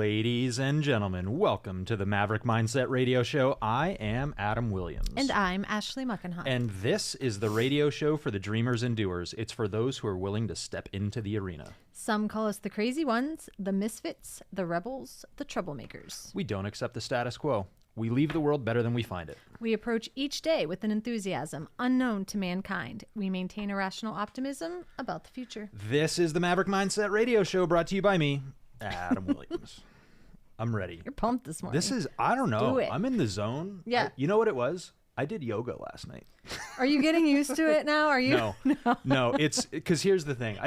Ladies and gentlemen, welcome to the Maverick Mindset Radio Show. I am Adam Williams. And I'm Ashley Muckenhot. And this is the radio show for the dreamers and doers. It's for those who are willing to step into the arena. Some call us the crazy ones, the misfits, the rebels, the troublemakers. We don't accept the status quo. We leave the world better than we find it. We approach each day with an enthusiasm unknown to mankind. We maintain a rational optimism about the future. This is the Maverick Mindset Radio Show, brought to you by me, Adam Williams. I'm ready. You're pumped this morning. This is, I don't know. Do it. I'm in the zone. Yeah. You know what it was? I did yoga last night. Are you getting used to it now? Are you? No. It's because here's the thing.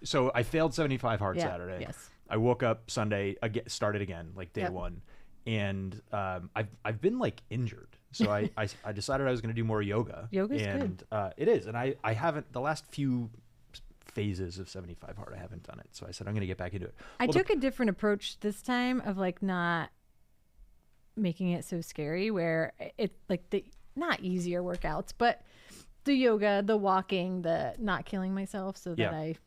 So I failed 75 hard Saturday. Yes. I woke up Sunday, started again, like day one. And I've been like injured. So I decided I was going to do more yoga. Yoga's good. It is. And I haven't, the last few phases of 75 hard, I haven't done it. So I said, I'm going to get back into it. I took a different approach this time of like not making it so scary, where it like the not easier workouts, but the yoga, the walking, the not killing myself so that I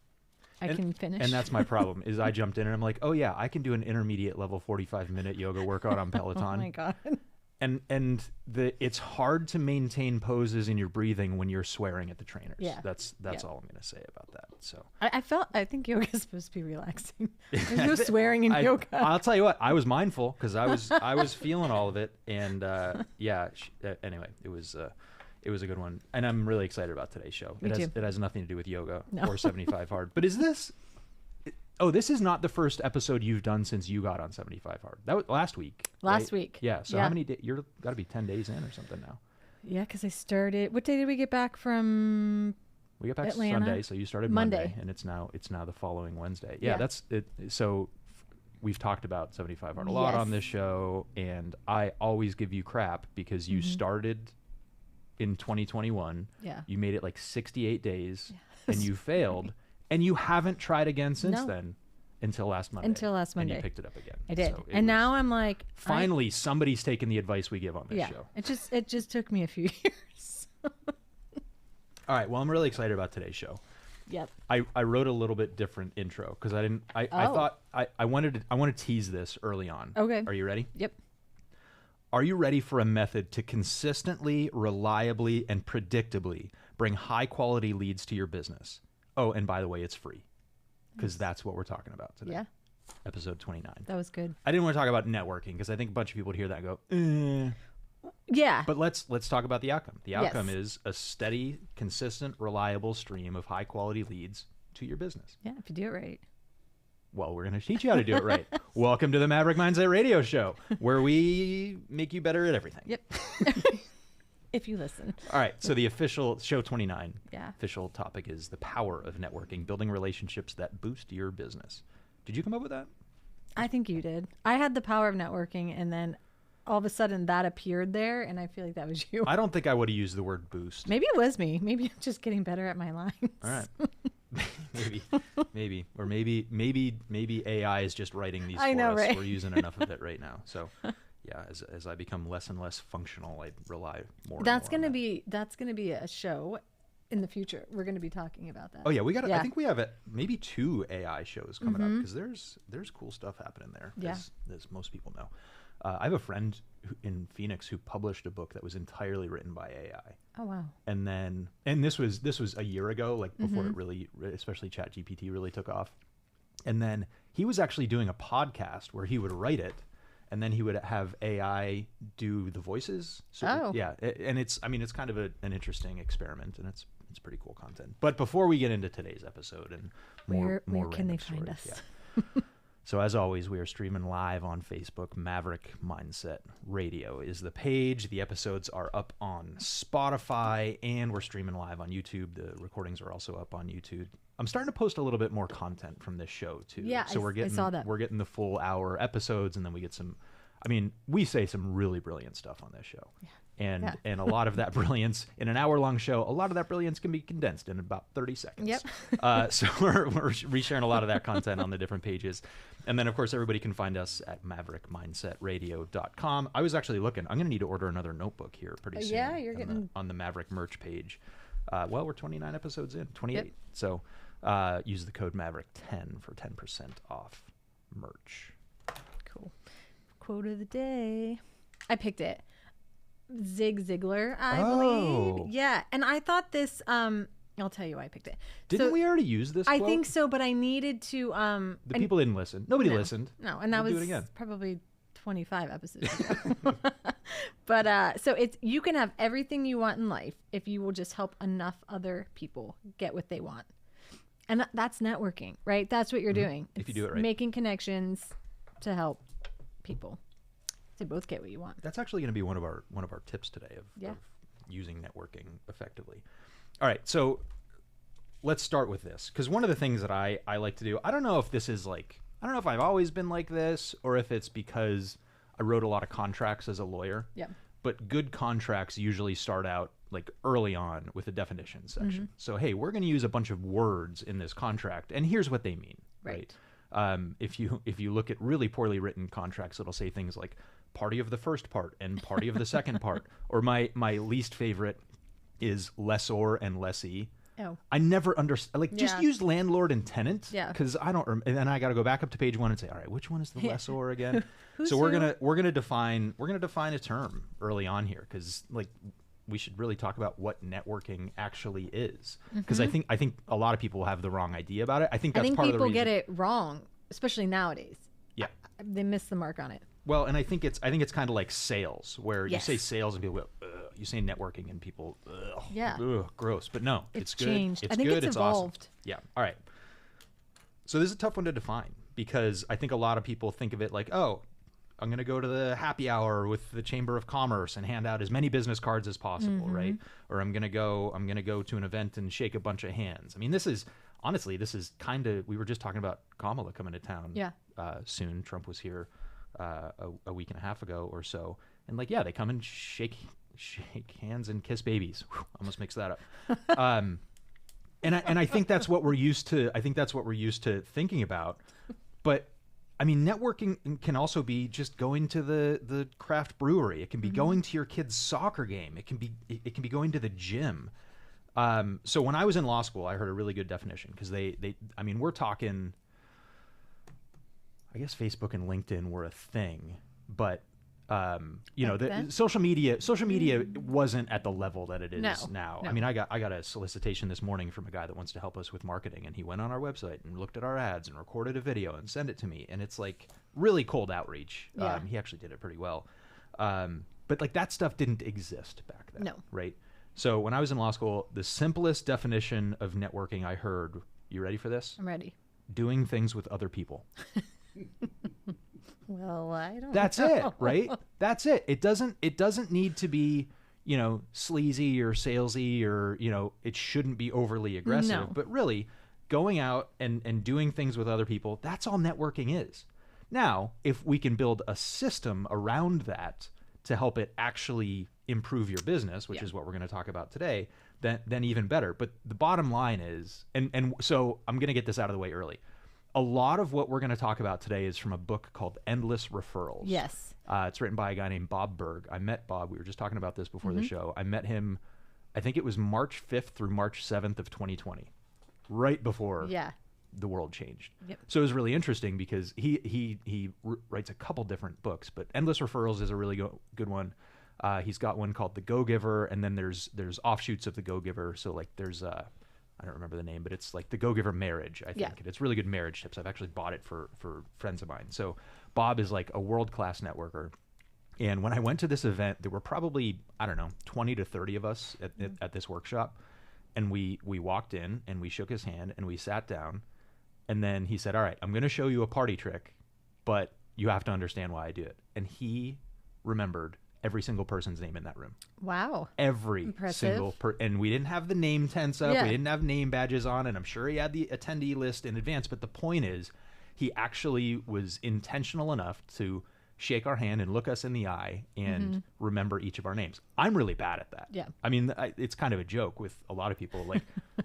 can finish. And that's my problem is I jumped in and I'm like, oh yeah, I can do an intermediate level 45-minute yoga workout on Peloton. Oh my God. And it's hard to maintain poses in your breathing when you're swearing at the trainers. Yeah. That's all I'm going to say about that. So I think yoga is supposed to be relaxing. There's no swearing in yoga. I'll tell you what, I was mindful because I was feeling all of it. And anyway, it was a good one. And I'm really excited about today's show. It has nothing to do with yoga or 75 hard. But is this... Oh, this is not the first episode you've done since you got on 75 hard. That was last week. Last week. Yeah. So how many days? You're got to be 10 days in or something now. Yeah, because I started. What day did we get back from? We got back Atlanta? Sunday, so you started Monday, and it's now the following Wednesday. Yeah, that's it. So we've talked about 75 hard a lot on this show, and I always give you crap because you started in 2021. Yeah. You made it like 68 days, and you failed. And you haven't tried again since then until last Monday. And you picked it up again. I did. So and now I'm like... Finally, somebody's taken the advice we give on this show. It just took me a few years. All right. Well, I'm really excited about today's show. Yep. I wrote a little bit different intro because I thought I wanted to tease this early on. Okay. Are you ready? Yep. Are you ready for a method to consistently, reliably, and predictably bring high-quality leads to your business? Oh, and by the way, it's free because that's what we're talking about today. Yeah. Episode 29. That was good. I didn't want to talk about networking because I think a bunch of people would hear that and go, Yeah. But let's talk about the outcome. The outcome is a steady, consistent, reliable stream of high-quality leads to your business. Yeah, if you do it right. Well, we're going to teach you how to do it right. Welcome to the Maverick Mindset Radio Show, where we make you better at everything. Yep. If you listen. All right. So the official show 29 Yeah. official topic is the power of networking, building relationships that boost your business. Did you come up with that? I think you did. I had the power of networking, and then all of a sudden that appeared there, and I feel like that was you. I don't think I would have used the word boost. Maybe it was me. Maybe I'm just getting better at my lines. All right. maybe. Or maybe AI is just writing these for us. Right? We're using enough of it right now. So yeah, as I become less and less functional, I rely more. That's going gonna be a show in the future. We're gonna be talking about that. Oh yeah, we got. I think we have maybe 2 AI shows coming up because there's cool stuff happening there. Yeah. As most people know. I have a friend in Phoenix who published a book that was entirely written by AI. Oh wow. And this was a year ago, like before it really, especially ChatGPT really took off. And then he was actually doing a podcast where he would write it, and then he would have AI do the voices. So, yeah, and it's kind of an interesting experiment, and it's pretty cool content. But before we get into today's episode and more where can they random find stories, us? So as always, we are streaming live on Facebook. Maverick Mindset Radio is the page. The episodes are up on Spotify, and we're streaming live on YouTube. The recordings are also up on YouTube. I'm starting to post a little bit more content from this show too. Yeah, so I saw that. We're getting the full hour episodes, and then we get some. I mean, we say some really brilliant stuff on this show. Yeah. And a lot of that brilliance in an hour-long show, a lot of that brilliance can be condensed in about 30 seconds. Yep. So we're resharing a lot of that content on the different pages. And then, of course, everybody can find us at maverickmindsetradio.com. I was actually looking. I'm going to need to order another notebook here pretty soon. Yeah, you're getting... on the Maverick merch page. Well, we're 29 episodes in, 28. Yep. So use the code Maverick10 for 10% off merch. quote of the day. I picked it. Zig Ziglar, I Oh. believe. Yeah. And I thought this, I'll tell you why I picked it. Didn't So, we already use this I quote? think so, but I needed to, The people didn't listen. Nobody no. listened. No, and that We'll do was it again. probably 25 episodes ago. But so it's you can have everything you want in life if you will just help enough other people get what they want. And that's networking, right? That's what you're doing. If you It's do it right. making connections to help people to both get what you want. That's actually going to be one of our tips today of Yeah. using networking effectively. All right, so let's start with this, because one of the things that I like to do, I don't know if this is like, I don't know if I've always been like this or if it's because I wrote a lot of contracts as a lawyer. Yeah. But good contracts usually start out like early on with a definition section. So, hey, we're going to use a bunch of words in this contract, and here's what they mean. Right. If you look at really poorly written contracts, it'll say things like party of the first part and party of the second part. Or my least favorite is lessor and lessee. Oh. I never understand. Like, just Yeah. use landlord and tenant. Yeah. Because I don't. And then I got to go back up to page 1 and say, all right, which one is the lessor again? Who's So we're who? gonna define a term early on here, because like we should really talk about what networking actually is, because I think a lot of people have the wrong idea about it. I think I that's think part of the people reason. get it wrong, especially nowadays. Yeah. They miss the mark on it. Well, and I think it's kind of like sales, where Yes. you say sales and people go, ugh. You say networking and people, ugh, Yeah. ugh, gross. But no, It's good. changed. It's I think good. it's Awesome. evolved. Yeah. All right. So this is a tough one to define, because I think a lot of people think of it like, oh, I'm going to go to the happy hour with the Chamber of Commerce and hand out as many business cards as possible, right? Or I'm going to go to an event and shake a bunch of hands. I mean, this is kind of, we were just talking about Kamala coming to town. Yeah. Soon. Trump was here a week and a half ago or so, and like, yeah, they come and shake hands and kiss babies. Whew, almost mixed that up. And I think that's what we're used to. I think that's what we're used to thinking about. But I mean, networking can also be just going to the craft brewery. It can be going to your kid's soccer game. It can be going to the gym. So when I was in law school, I heard a really good definition, because I mean, we're talking, I guess Facebook and LinkedIn were a thing, but you know, Back the then? social media wasn't at the level that it is No, now. no. I mean, I got a solicitation this morning from a guy that wants to help us with marketing, and he went on our website and looked at our ads and recorded a video and sent it to me, and it's like really cold outreach. Yeah. He actually did it pretty well. But like, that stuff didn't exist back then. No. Right? So when I was in law school, the simplest definition of networking I heard, you ready for this? I'm ready. Doing things with other people. Well, I don't That's know. it, right? That's it. It doesn't need to be, you know, sleazy or salesy, or, you know, it shouldn't be overly aggressive. No. But really, going out and doing things with other people, that's all networking is. Now, if we can build a system around that to help it actually improve your business, which Yeah. is what we're going to talk about today, then even better. But the bottom line is, and so I'm going to get this out of the way early. A lot of what we're going to talk about today is from a book called Endless Referrals. Yes. It's written by a guy named Bob Berg. I met Bob. We were just talking about this before Mm-hmm. the show. I met him, I think it was March 5th through March 7th of 2020, right before Yeah. the world changed. Yep. So it was really interesting, because he writes a couple different books, but Endless Referrals is a really good one. He's got one called The Go-Giver, and then there's offshoots of The Go-Giver. So like there's I don't remember the name, but it's like The Go-Giver Marriage, I think. Yeah. And it's really good marriage tips. I've actually bought it for friends of mine. So Bob is like a world-class networker. And when I went to this event, there were probably, I don't know, 20 to 30 of us at this workshop. And we walked in and we shook his hand and we sat down. And then he said, all right, I'm going to show you a party trick, but you have to understand why I do it. And he remembered every single person's name in that room. Wow. Every Impressive. single and we didn't have the name tents up. Yeah. We didn't have name badges on, and I'm sure he had the attendee list in advance. But the point is, he actually was intentional enough to shake our hand and look us in the eye and remember each of our names. I'm really bad at that. Yeah. I mean, it's kind of a joke with a lot of people. Like,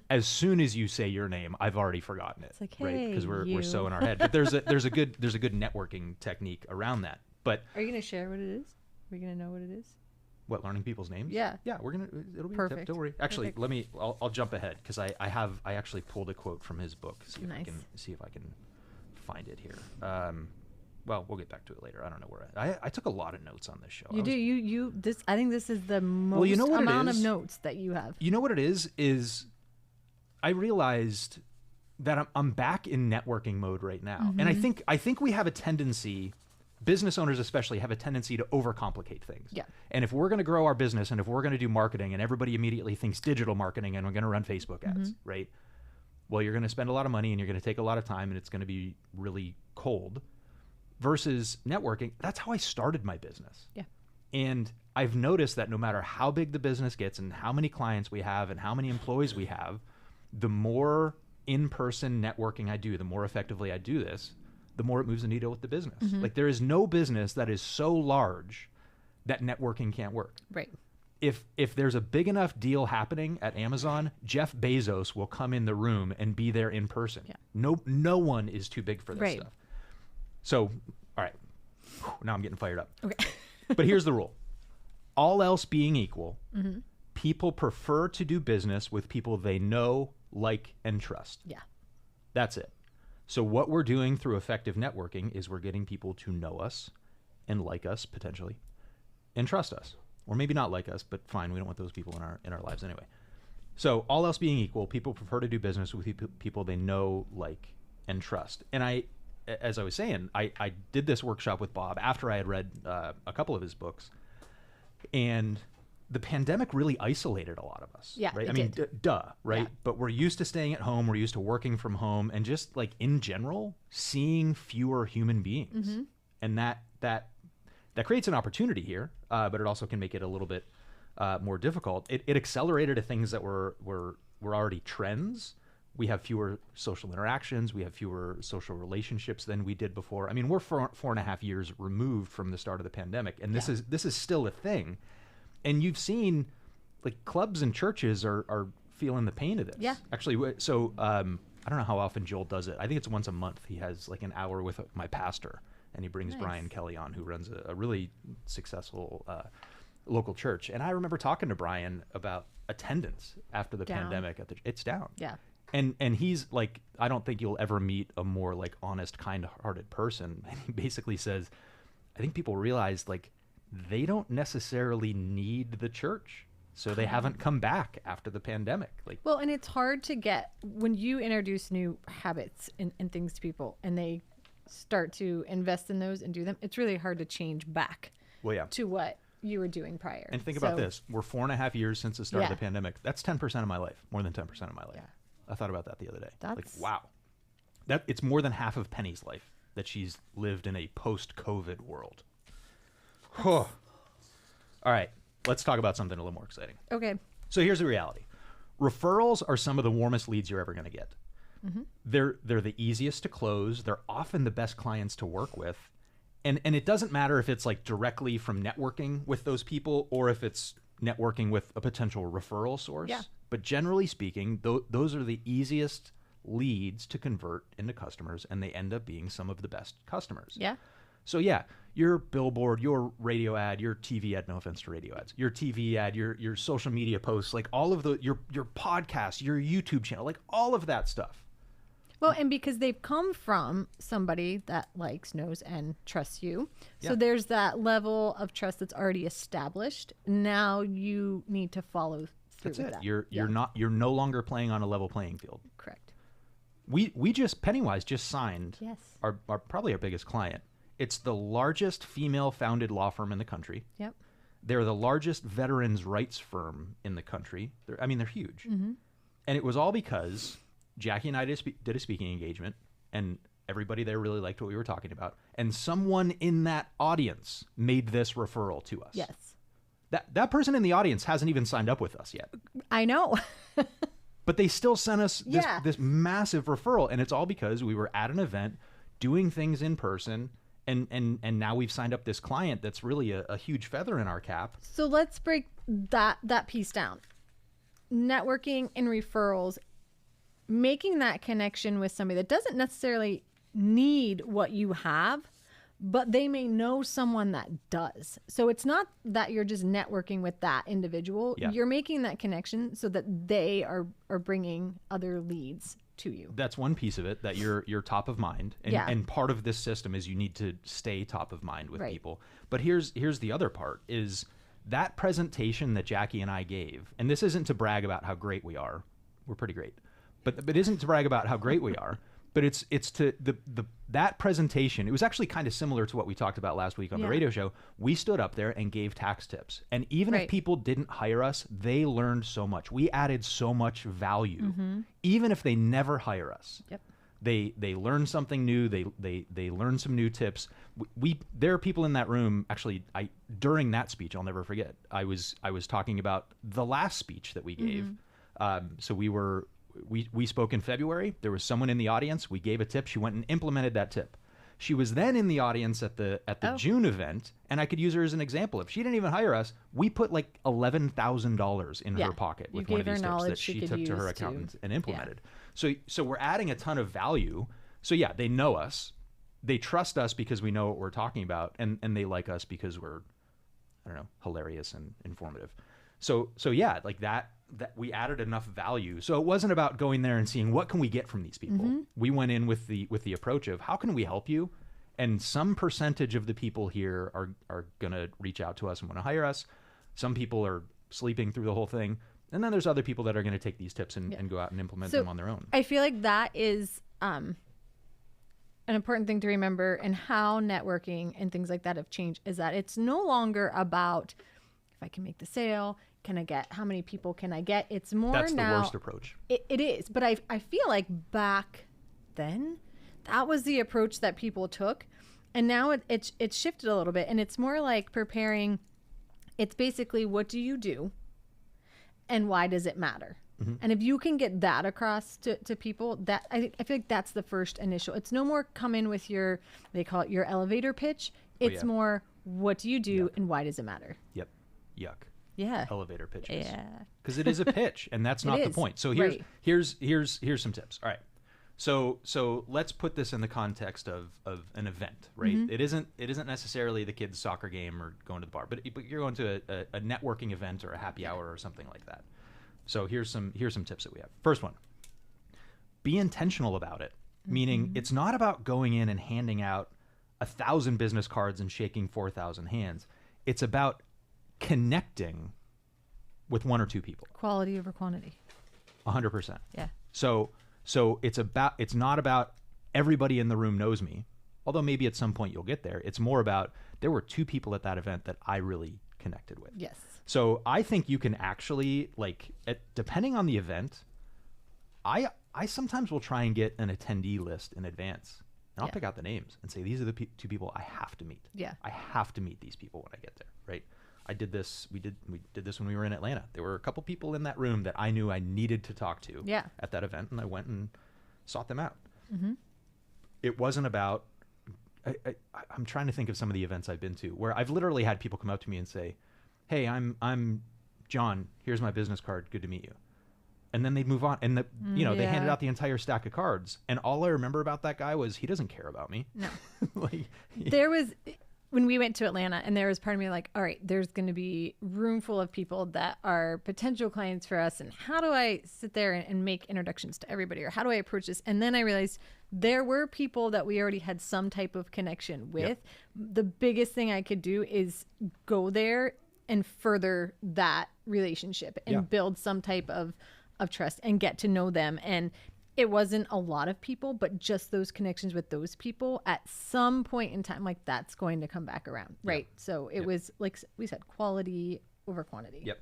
as soon as you say your name, I've already forgotten it. It's like, right? Because hey, we're so you. in our head. But there's a good networking technique around that. But Are you going to share what it is? Are we going to know what it is? what, learning people's names? Yeah. Yeah, it'll be a tip. Perfect. Don't worry. Actually, Perfect. I'll jump ahead, because I actually pulled a quote from his book. See if Nice. I can find it here. well, we'll get back to it later. I don't know where I took a lot of notes on this show. You do. I think this is the most you know what amount of notes that you have. You know what it is I realized that I'm back in networking mode right now. And I think we have a tendency, business owners especially, have a tendency to overcomplicate things. Yeah. And if we're going to grow our business and if we're going to do marketing and everybody immediately thinks digital marketing and we're going to run Facebook ads, right? Well, you're going to spend a lot of money and you're going to take a lot of time and it's going to be really cold. Versus networking, that's how I started my business. Yeah. And I've noticed that no matter how big the business gets and how many clients we have and how many employees we have, the more in-person networking I do, the more effectively I do this, the more it moves the needle with the business. Like there is no business that is so large that networking can't work. Right. If there's a big enough deal happening at Amazon, Jeff Bezos will come in the room and be there in person. Yeah. No one is too big for this stuff. So, all right. Now I'm getting fired up. Okay. But here's the rule. All else being equal, people prefer to do business with people they know, like, and trust. Yeah. That's it. So what we're doing through effective networking is we're getting people to know us and like us, potentially, and trust us. Or maybe not like us, but fine, we don't want those people in our lives anyway. So all else being equal, people prefer to do business with people they know, like, and trust. And as I was saying, I did this workshop with Bob after I had read a couple of his books, and the pandemic really isolated a lot of us. Yeah, right. it I mean, did. right? Yeah. But we're used to staying at home. We're used to working from home, and just like in general, seeing fewer human beings, and that creates an opportunity here, but it also can make it a little bit more difficult. It accelerated to things that were already trends. We have fewer social interactions. We have fewer social relationships than we did before. I mean, we're 4.5 years removed from the start of the pandemic, and this is still a thing. And you've seen, like, clubs and churches are feeling the pain of this. Yeah. Actually, so I don't know how often Joel does it. I think it's once a month. He has like an hour with my pastor, and he brings Brian Kelly on, who runs a really successful local church. And I remember talking to Brian about attendance after the pandemic. It's down. Yeah. And he's like, I don't think you'll ever meet a more like honest, kind-hearted person. And he basically says, I think people realize like they don't necessarily need the church, so they haven't come back after the pandemic. Like, well, and it's hard to get when you introduce new habits and things to people, and they start to invest in those and do them. It's really hard to change back. Well, yeah. To what you were doing prior. And think about this: we're 4.5 years since the start of the pandemic. That's 10% of my life, more than 10% of my life. Yeah. I thought about that the other day. Like, wow, it's more than half of Penny's life that she's lived in a post-COVID world. All right, let's talk about something a little more exciting. Okay. So here's the reality. Referrals are some of the warmest leads you're ever going to get. They're the easiest to close. They're often the best clients to work with. And it doesn't matter if it's like directly from networking with those people or if it's networking with a potential referral source. Yeah. But generally speaking, those are the easiest leads to convert into customers, and they end up being some of the best customers. Yeah. So yeah, your billboard, your radio ad, your TV ad, no offense to radio ads, your TV ad, your social media posts, like all of your podcast, your YouTube channel, like all of that stuff. Well, and because they've come from somebody that likes, knows, and trusts you. So Yeah. there's that level of trust that's already established. Now you need to follow through That's with it. that. You're no longer playing on a level playing field. Correct. We just Pennywise just signed Yes. our probably our biggest client. It's the largest female founded law firm in the country. Yep. They're the largest veterans rights firm in the country. They're huge. Mm-hmm. And it was all because Jackie and I did a speaking engagement, and everybody there really liked what we were talking about. And someone in that audience made this referral to us. Yes. That person in the audience hasn't even signed up with us yet. I know. But they still sent us Yeah. this massive referral, and it's all because we were at an event doing things in person, and now we've signed up this client that's really a huge feather in our cap. So let's break that piece down. Networking and referrals, making that connection with somebody that doesn't necessarily need what you have, but they may know someone that does. So it's not that you're just networking with that individual. Yeah. You're making that connection so that they are bringing other leads to you. That's one piece of it, that you're top of mind. And, Yeah. and part of this system is you need to stay top of mind with Right. people. But here's the other part is that presentation that Jackie and I gave, and this isn't to brag about how great we are. We're pretty great. But it isn't to brag about how great we are. But it's to that presentation. It was actually kind of similar to what we talked about last week on the Yeah. radio show. We stood up there and gave tax tips. And even if Right. people didn't hire us, they learned so much. We added so much value, even if they never hire us. Yep. They learn something new. They learn some new tips. There are people in that room. Actually, during that speech, I'll never forget. I was talking about the last speech that we gave. So we spoke in February. There was someone in the audience. We gave a tip. She went and implemented that tip. She was then in the audience at the June event, and I could use her as an example. If she didn't even hire us, we put like $11,000 in Yeah. her pocket You with one of gave her these tips knowledge that she she could took to her use to- accountant and implemented. So we're adding a ton of value. So yeah, they know us. They trust us because we know what we're talking about, and they like us because we're, I don't know, hilarious and informative. So yeah, like that we added enough value. So it wasn't about going there and seeing what can we get from these people. We went in with the approach of how can we help you? And some percentage of the people here are going to reach out to us and want to hire us. Some people are sleeping through the whole thing. And then there's other people that are going to take these tips and go out and implement them on their own. I feel like that is an important thing to remember, and how networking and things like that have changed is that it's no longer about if I can make the sale, can I get, how many people can I get? It's more That's now. the worst approach. It is, but I feel like back then that was the approach that people took, and now it's shifted a little bit, and it's more like preparing. It's basically, what do you do, and why does it matter? And if you can get that across to people, that I feel like that's the first initial. It's no more come in with your, they call it your elevator pitch. It's yeah. more, what do you do and why does it matter? Yep. Yuck. Yeah. Elevator pitches. Yeah. Because it is a pitch, and that's not the is, point. So right. here's some tips. All right. So let's put this in the context of an event, right? It isn't necessarily the kids' soccer game or going to the bar, but you're going to a networking event or a happy hour or something like that. So here's some tips that we have. First one, be intentional about it. Meaning it's not about going in and handing out 1,000 business cards and shaking 4,000 hands. It's about connecting with one or two people. Quality over quantity. 100%. Yeah. So it's not about everybody in the room knows me, although maybe at some point you'll get there. It's more about there were two people at that event that I really connected with. Yes. So I think you can actually, like, depending on the event, I sometimes will try and get an attendee list in advance, and I'll pick out the names and say, these are the two people I have to meet. Yeah. I have to meet these people when I get there, right? I did this. We did this when we were in Atlanta. There were a couple people in that room that I knew I needed to talk to at that event, and I went and sought them out. It wasn't about. I'm trying to think of some of the events I've been to where I've literally had people come up to me and say, "Hey, I'm John. Here's my business card. Good to meet you." And then they'd move on, and they handed out the entire stack of cards, and all I remember about that guy was he doesn't care about me. No. Like, There was, when we went to Atlanta, and there was part of me like, all right, there's going to be room full of people that are potential clients for us, and how do I sit there and make introductions to everybody, or how do I approach this? And then I realized there were people that we already had some type of connection with. The biggest thing I could do is go there and further that relationship and build some type of trust and get to know them. And it wasn't a lot of people, but just those connections with those people at some point in time, like that's going to come back around. Right. So it was, like we said, quality over quantity. Yep.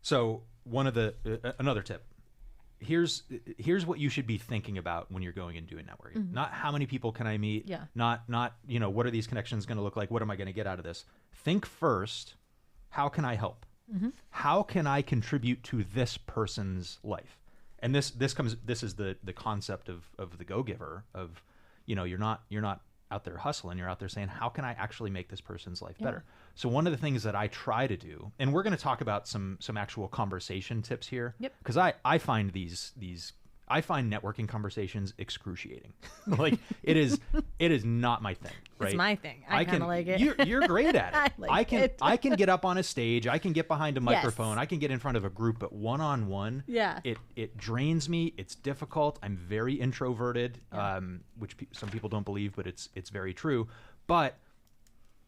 So one of the, another tip, here's what you should be thinking about when you're going and doing networking. Not how many people can I meet? Not, what are these connections going to look like? What am I going to get out of this? Think first, how can I help? How can I contribute to this person's life? And this is the concept of the go-giver of, you're not out there hustling, you're out there saying, how can I actually make this person's life better? So one of the things that I try to do, and we're going to talk about some actual conversation tips here, because I find these I find networking conversations excruciating. Like it is not my thing, right? It's my thing. I kind of like it. You're great at it. I can get up on a stage, I can get behind a microphone, Yes. I can get in front of a group, but one-on-one, Yeah. it drains me. It's difficult. I'm very introverted, which some people don't believe, but it's very true. But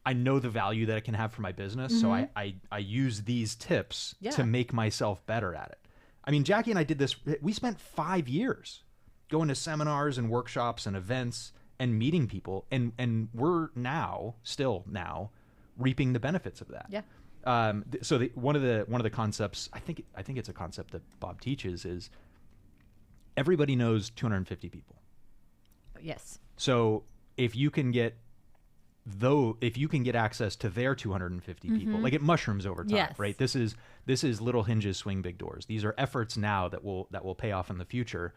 I know the value that it can have for my business, so I use these tips to make myself better at it. I mean, Jackie and I did this. We spent 5 years going to seminars and workshops and events and meeting people, and we're still now reaping the benefits of that. Yeah. So one of the concepts, I think it's a concept that Bob teaches, is everybody knows 250 people. Yes. So if you can get access to their 250 people, like it mushrooms over time, Yes. right? This is little hinges swing big doors. These are efforts now that will pay off in the future.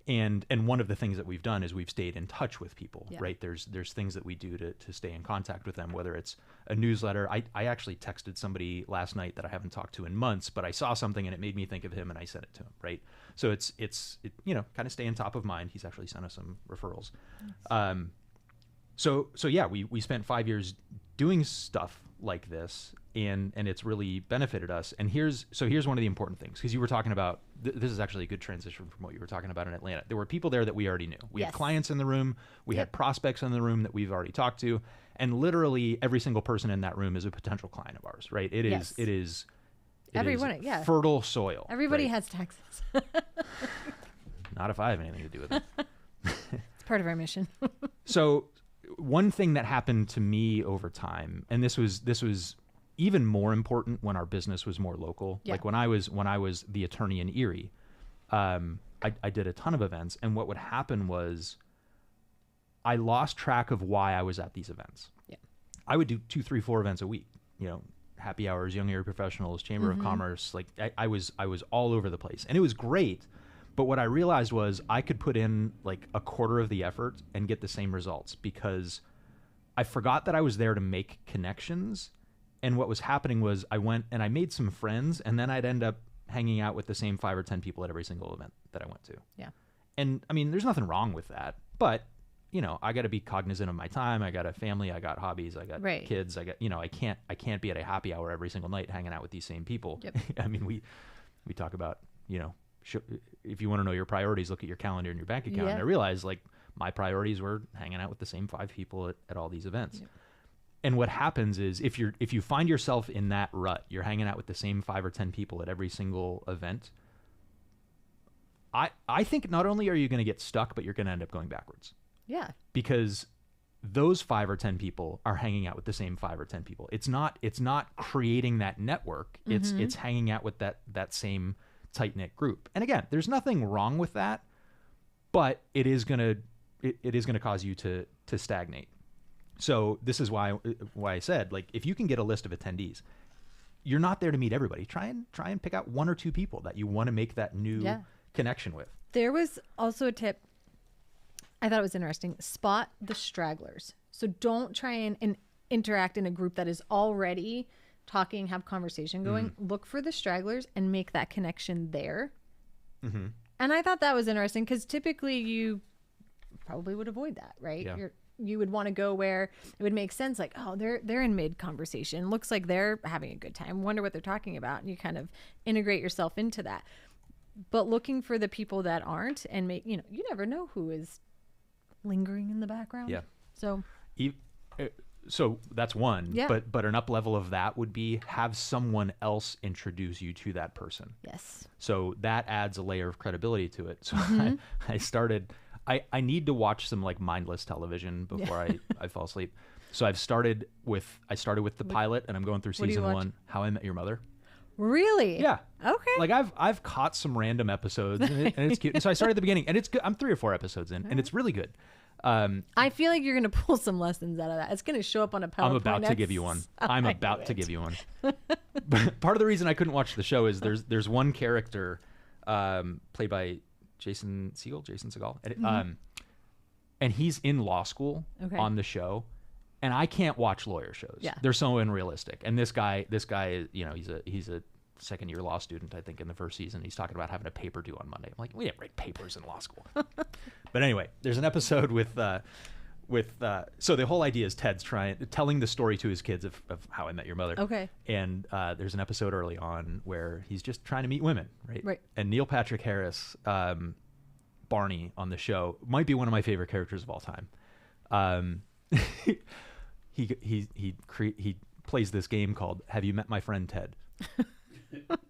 And one of the things that we've done is we've stayed in touch with people, right? There's things that we do to stay in contact with them, whether it's a newsletter. I actually texted somebody last night that I haven't talked to in months, but I saw something and it made me think of him and I sent it to him, right? So it's kind of stay on top of mind. He's actually sent us some referrals. Nice. So yeah, we spent 5 years doing stuff like this, and it's really benefited us. And here's one of the important things, because you were talking about this is actually a good transition from what you were talking about in Atlanta. There were people there that we already knew. We had clients in the room, we had prospects in the room that we've already talked to, and literally every single person in that room is a potential client of ours, right? It is Everyone, fertile soil. Everybody right? has taxes. Not if I have anything to do with it. It's part of our mission. So one thing that happened to me over time, and this was even more important when our business was more local. Yeah. Like when I was the attorney in Erie, I did a ton of events, and what would happen was I lost track of why I was at these events. Yeah. I would do 2, 3, 4 events a week, happy hours, Young Erie Professionals, Chamber of Commerce. Like I was all over the place, and it was great. But what I realized was I could put in like a quarter of the effort and get the same results, because I forgot that I was there to make connections. And what was happening was I went and I made some friends, and then I'd end up hanging out with the same 5 or 10 people at every single event that I went to. Yeah. And I mean, there's nothing wrong with that, but I got to be cognizant of my time. I got a family, I got hobbies, I got kids, I got, I can't be at a happy hour every single night hanging out with these same people. Yep. I mean, we talk about, if you want to know your priorities, look at your calendar and your bank account. Yeah. And I realized like my priorities were hanging out with the same 5 people at all these events. Yep. And what happens is if you find yourself in that rut, you're hanging out with the same 5 or 10 people at every single event, I think not only are you going to get stuck, but you're going to end up going backwards. Yeah. Because those 5 or 10 people are hanging out with the same 5 or 10 people. It's not creating that network. It's hanging out with that same tight-knit group. And again, there's nothing wrong with that, but it is going to cause you to stagnate. So this is why I said, like, if you can get a list of attendees, you're not there to meet everybody. Try and pick out 1 or 2 people that you want to make that new connection with. There was also a tip I thought it was interesting. Spot the stragglers. So don't try and interact in a group that is already talking, have conversation going. Look for the stragglers and make that connection there. Mm-hmm. And I thought that was interesting because typically you probably would avoid that, right? Yeah. You would want to go where it would make sense, like, oh, they're in mid conversation. Looks like they're having a good time. Wonder what they're talking about. And you kind of integrate yourself into that. But looking for the people that aren't and make, you never know who is lingering in the background. Yeah. So that's one. Yeah. But an up level of that would be have someone else introduce you to that person. yes. So that adds a layer of credibility to it. So I started, I need to watch some like mindless television before I fall asleep. So I started with the pilot, and I'm going through do you season watch? 1, How I Met Your Mother. Really? Yeah. Okay. Like I've caught some random episodes and it's cute. And so I started at the beginning, and it's good. I'm 3 or 4 episodes in, and it's really good. I feel like you're going to pull some lessons out of that. It's going to show up on a PowerPoint. I'm about to give you one. I'm about to give you one. But part of the reason I couldn't watch the show is there's one character played by Jason Segel, and he's in law school on the show, and I can't watch lawyer shows. Yeah. They're so unrealistic. And this guy, he's a second-year law student, I think, in the first season. He's talking about having a paper due on Monday. I'm like, we didn't write papers in law school. But anyway, there's an episode so the whole idea is Ted's telling the story to his kids of How I Met Your Mother. Okay. And there's an episode early on where he's just trying to meet women, right? Right. And Neil Patrick Harris, Barney on the show, might be one of my favorite characters of all time. He plays this game called Have You Met My Friend Ted?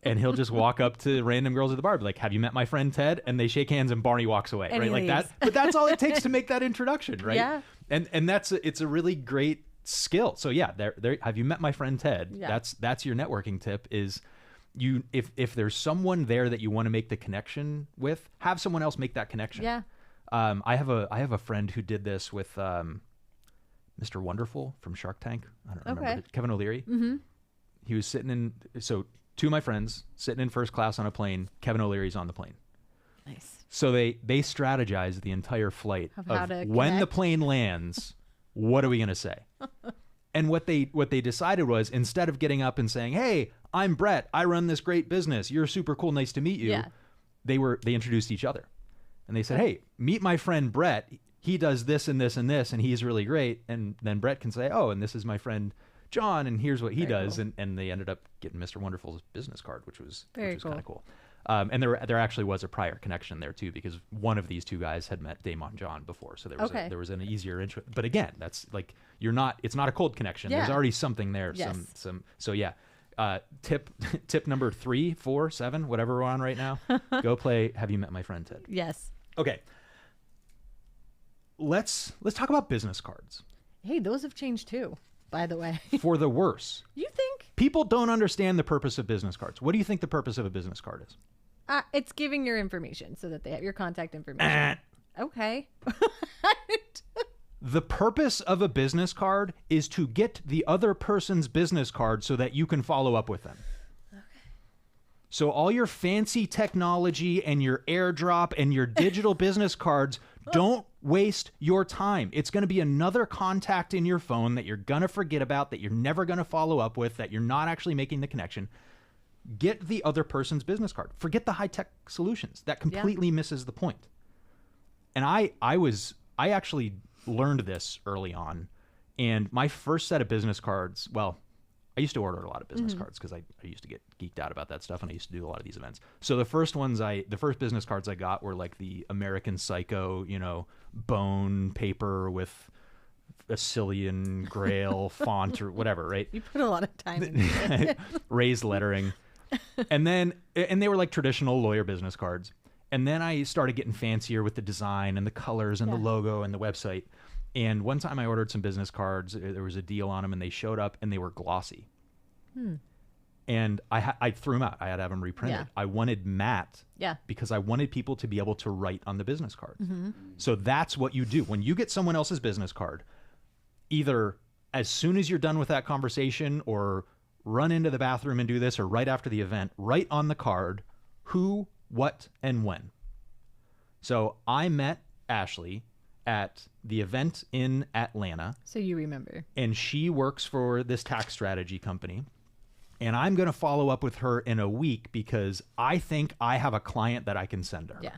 And he'll just walk up to random girls at the bar, be like, have you met my friend Ted? And they shake hands and Barney walks away, And right? he Like leaves. that. But that's all it takes to make that introduction, right? Yeah. And it's a really great skill. So yeah, there have you met my friend Ted? Yeah. That's your networking tip is if there's someone there that you want to make the connection with, have someone else make that connection. Yeah. I have a friend who did this with Mr. Wonderful from Shark Tank. I don't remember. Okay. Kevin O'Leary. Mm-hmm. He was two of my friends sitting in first class on a plane. Kevin O'Leary's on the plane. Nice. So they strategized the entire flight Of how to when the connect. plane lands, what are we going to say? And what they decided was, instead of getting up and saying, "Hey, I'm Brett. I run this great business. You're super cool. Nice to meet you." Yeah. They introduced each other. And they said, "Hey, meet my friend Brett. He does this and this and this, and he's really great." And then Brett can say, "Oh, and this is my friend John, and here's what he Very does." cool. And they ended up getting Mr. Wonderful's business card, which was Very kind of cool. cool. And there actually was a prior connection there too, because one of these two guys had met Damon John before, so there was an easier intro. But again, that's like it's not a cold connection. Yeah. There's already something there. Yes. So yeah. Tip number 3, 4, 7, whatever we're on right now. Go play Have You Met My Friend Ted? Yes. Okay. Let's talk about business cards. Hey, those have changed too, by the way. For the worse. You think? People don't understand the purpose of business cards. What do you think the purpose of a business card is? It's giving your information so that they have your contact information. Eh. Okay. The purpose of a business card is to get the other person's business card so that you can follow up with them. Okay. So all your fancy technology and your airdrop and your digital business cards, don't waste your time. It's going to be another contact in your phone that you're going to forget about, that you're never going to follow up with, that you're not actually making the connection. Get the other person's business card. Forget the high-tech solutions. That completely misses the point. And I actually learned this early on. And my first set of business cards, well, I used to order a lot of business cards because I used to get geeked out about that stuff, and I used to do a lot of these events. So the first business cards I got were like the American Psycho, bone paper with Assyrian Grail font or whatever, right? You put a lot of time into it. Raised lettering. And they were like traditional lawyer business cards. And then I started getting fancier with the design and the colors and the logo and the website. And one time I ordered some business cards. There was a deal on them, and they showed up, and they were glossy. And I threw them out. I had to have them reprinted. Yeah. I wanted matte Yeah. because I wanted people to be able to write on the business cards. So that's what you do. When you get someone else's business card, either as soon as you're done with that conversation or run into the bathroom and do this, or right after the event, write on the card who, what, and when. So I met Ashley at the event in Atlanta, So you remember. and she works for this tax strategy company. And I'm going to follow up with her in a week because I think I have a client that I can send her. Yeah.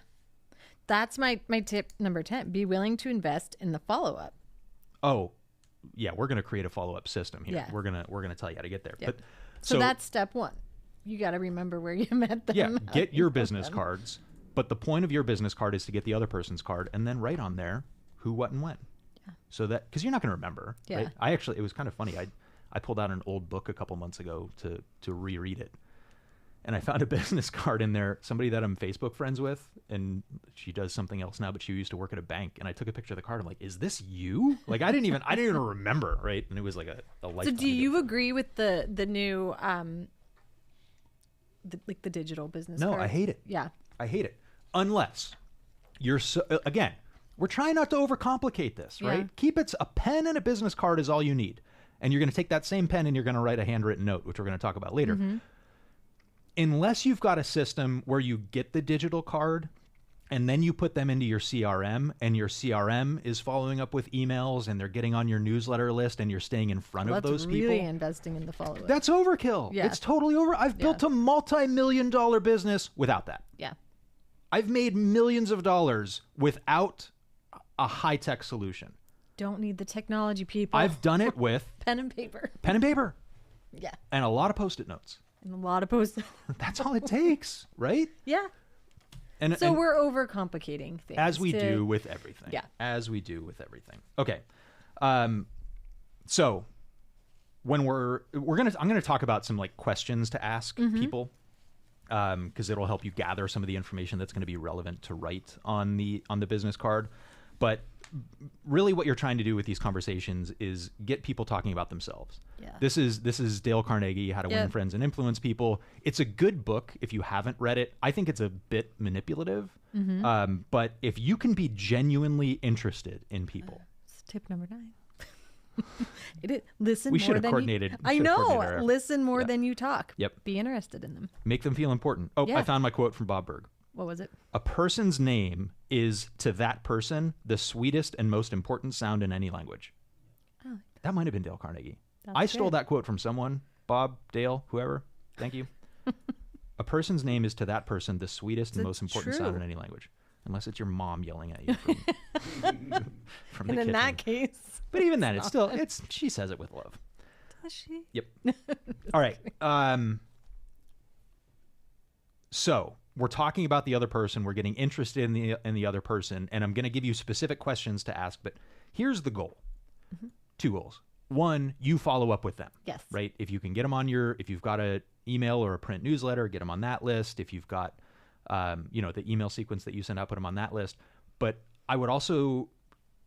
That's my tip number 10. Be willing to invest in the follow-up. Oh, yeah, we're going to create a follow-up system here. Yeah. We're going to tell you how to get there. Yep. But So that's step 1. You got to remember where you met them. yeah, how get you your met business them. cards. But the point of your business card is to get the other person's card and then write on there who, what, and when. Yeah. So that, because you're not going to remember. Yeah. Right? It was kind of funny. I pulled out an old book a couple months ago to reread it. And I found a business card in there, somebody that I'm Facebook friends with, and she does something else now, but she used to work at a bank. And I took a picture of the card. I'm like, is this you? Like, I didn't even remember, right? And it was like a lifetime So do you ago. agree with the new the digital business No, card? I hate it. Yeah. I hate it. Unless you're again, we're trying not to overcomplicate this, right? Yeah. Keep it, a pen and a business card is all you need. And you're going to take that same pen and you're going to write a handwritten note, which we're going to talk about later. Unless you've got a system where you get the digital card and then you put them into your CRM, and your CRM is following up with emails, and they're getting on your newsletter list, and you're staying in front of those people. That's really investing in the follow-up. That's overkill. Yeah. It's totally over. I've built a multi-million-dollar business without that. Yeah. I've made millions of dollars without a high-tech solution. Don't need the technology, people. I've done it with pen and paper. pen and paper. Yeah. And a lot of Post-it notes. And a lot of posts. That's all it takes, right? Yeah. And we're overcomplicating things. As we do with everything. Yeah. As we do with everything. Okay. So when I'm gonna talk about some like questions to ask people, because it'll help you gather some of the information that's going to be relevant to write on the business card. But really what you're trying to do with these conversations is get people talking about themselves. Yeah. This is Dale Carnegie, How to Win Friends and Influence People. It's a good book if you haven't read it. I think it's a bit manipulative, but if you can be genuinely interested in people. It's tip number 9. Listen We more should have than coordinated. you... I know. Listen more than you talk. Yep. Be interested in them. Make them feel important. Oh, Yeah. I found my quote from Bob Berg. What was it? A person's name is, to that person, the sweetest and most important sound in any language. Oh, That might have been Dale Carnegie. That's I stole good. that quote from someone. Bob, Dale, whoever. Thank you. A person's name is, to that person, the sweetest and most important sound in any language. Unless it's your mom yelling at you from the and in kitchen. that case... But even then, she says it with love. Does she? Yep. All right. So we're talking about the other person. We're getting interested in the other person, and I'm going to give you specific questions to ask. But here's the goal: 2 goals. 1, you follow up with them. Yes. Right. If you can get them on if you've got an email or a print newsletter, get them on that list. If you've got, the email sequence that you send out, put them on that list. But I would also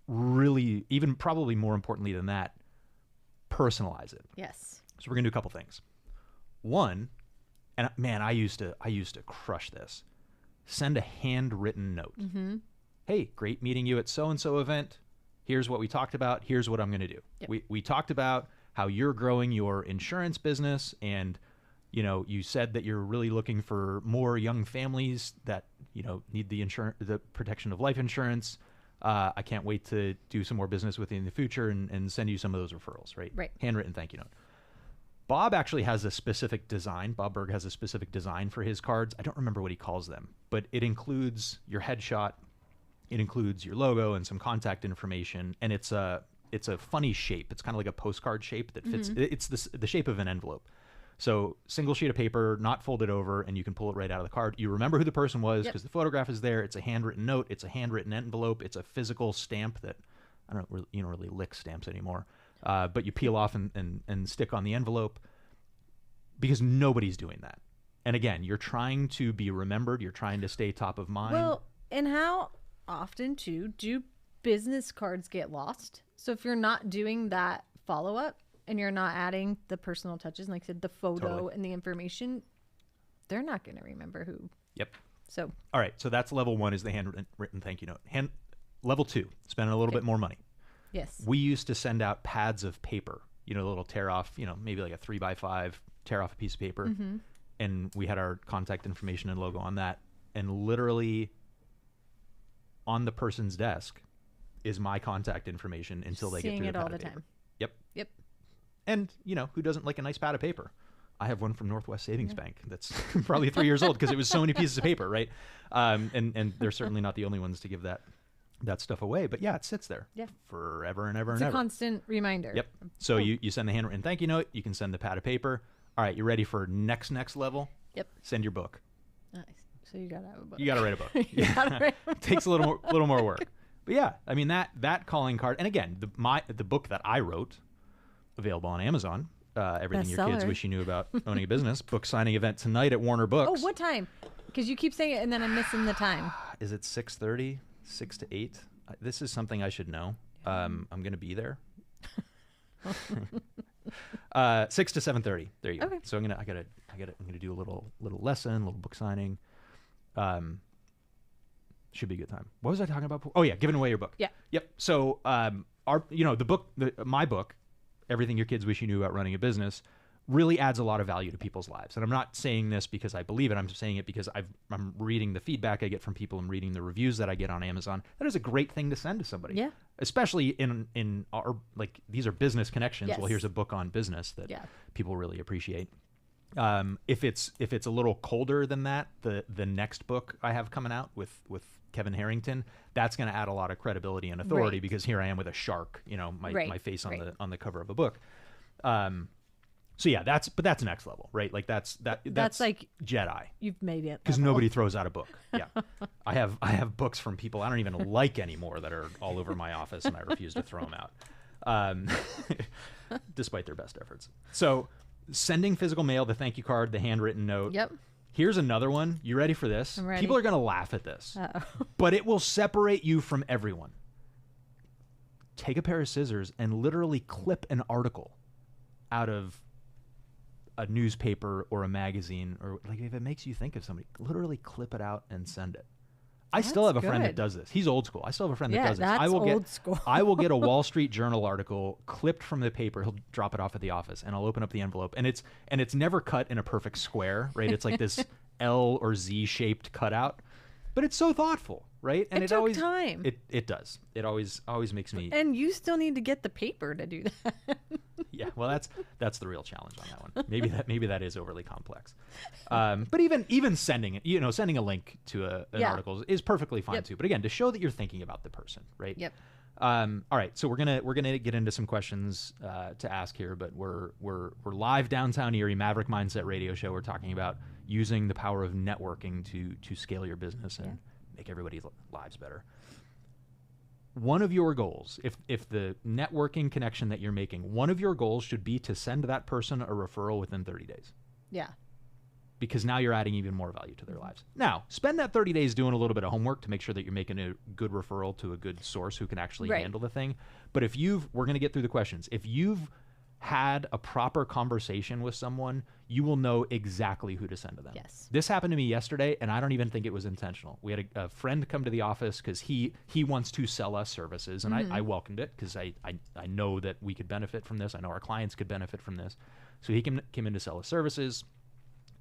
really, even probably more importantly than that, personalize it. Yes. So we're gonna do a couple things. 1, and man, I used to crush this. Send a handwritten note. Hey, great meeting you at so-and-so event. Here's what we talked about. Here's what I'm gonna do. Yep. We talked about how you're growing your insurance business, and you said that you're really looking for more young families that need the protection of life insurance. I can't wait to do some more business with you in the future and send you some of those referrals, right? Right. Handwritten thank you note. Bob actually has a specific design. Bob Berg has a specific design for his cards. I don't remember what he calls them, but it includes your headshot, it includes your logo and some contact information, and it's a funny shape. It's kind of like a postcard shape that fits. It's the shape of an envelope. So single sheet of paper, not folded over, and you can pull it right out of the card. You remember who the person was because the photograph is there. It's a handwritten note. It's a handwritten envelope. It's a physical stamp that I don't really lick stamps anymore, but you peel off and stick on the envelope because nobody's doing that. And again, you're trying to be remembered. You're trying to stay top of mind. Well, and how often too do business cards get lost? So if you're not doing that follow-up, and you're not adding the personal touches, and like I said, the photo and the information, they're not going to remember who. Yep. So. All right. So that's level 1 is the handwritten thank you note. Level 2, spending a little bit more money. Yes. We used to send out pads of paper, the little tear off, maybe like a 3x5, tear off a piece of paper. And we had our contact information and logo on that. And literally on the person's desk is my contact information until they get through the pad of paper. Seeing it all the time. Yep. Yep. And, who doesn't like a nice pad of paper? I have one from Northwest Savings Bank that's probably 3 years old because it was so many pieces of paper, right? And they're certainly not the only ones to give that stuff away. But yeah, it sits there forever and ever and ever. It's a constant reminder. Yep. So you send the handwritten thank you note. You can send the pad of paper. All right, you ready for next level? Yep. Send your book. Nice. So you got to have a book. You got to write a book. It takes a little more work. But yeah, I mean that calling card. And again, the book that I wrote, available on Amazon. Everything your kids wish you knew about owning a business. Book signing event tonight at Warner Books. Oh, what time? Because you keep saying it and then I'm missing the time. Is it 6:30? 6 to 8? This is something I should know. I'm going to be there. 6 to 7:30. There you go. Okay. So I'm gonna do a little lesson, a little book signing. Should be a good time. What was I talking about? Oh yeah, giving away your book. Yeah. Yep. So the book, my book, Everything Your Kids Wish You Knew About Running a Business, really adds a lot of value to people's lives. And I'm not saying this because I believe it. I'm saying it because I'm reading the feedback I get from people and reading the reviews that I get on Amazon. That is a great thing to send to somebody. Yeah. Especially in our, like, these are business connections. Yes. Well, here's a book on business that people really appreciate. If it's a little colder than that, the next book I have coming out with Kevin Harrington, that's going to add a lot of credibility and authority because here I am with a shark, my face on the cover of a book. So yeah, that's next level, right? Like that's like Jedi. You've made it because nobody throws out a book. Yeah, I have books from people I don't even like anymore that are all over my office, and I refuse to throw them out, despite their best efforts. So sending physical mail, the thank you card, the handwritten note. Yep. Here's another one. You ready for this? I'm ready. People are gonna laugh at this, but it will separate you from everyone. Take a pair of scissors and literally clip an article out of a newspaper or a magazine, or like if it makes you think of somebody, literally clip it out and send it. I still have a friend that does this. He's old school. I still have a friend that does this. I will get a Wall Street Journal article clipped from the paper. He'll drop it off at the office, and I'll open up the envelope, and it's never cut in a perfect square, right? It's like this L or Z shaped cutout, but it's so thoughtful, right? And it took always time. It does. It always makes me. And you still need to get the paper to do that. Yeah, well, that's the real challenge on that one. Maybe that is overly complex. But even sending it, sending a link to an article is perfectly fine too. But again, to show that you're thinking about the person, right? Yep. All right, so we're gonna get into some questions to ask here, but we're live downtown Erie, Maverick Mindset Radio Show. We're talking about using the power of networking to scale your business and make everybody's lives better. One of your goals, if the networking connection that you're making, one of your goals should be to send that person a referral within 30 days. Yeah. Because now you're adding even more value to their lives. Now, spend that 30 days doing a little bit of homework to make sure that you're making a good referral to a good source who can actually handle the thing. But we're going to get through the questions. If you've had a proper conversation with someone, you will know exactly who to send to them. Yes. This happened to me yesterday, and I don't even think it was intentional. We had a friend come to the office because he wants to sell us services, and I welcomed it because I know that we could benefit from this. I know our clients could benefit from this. So he came in to sell us services,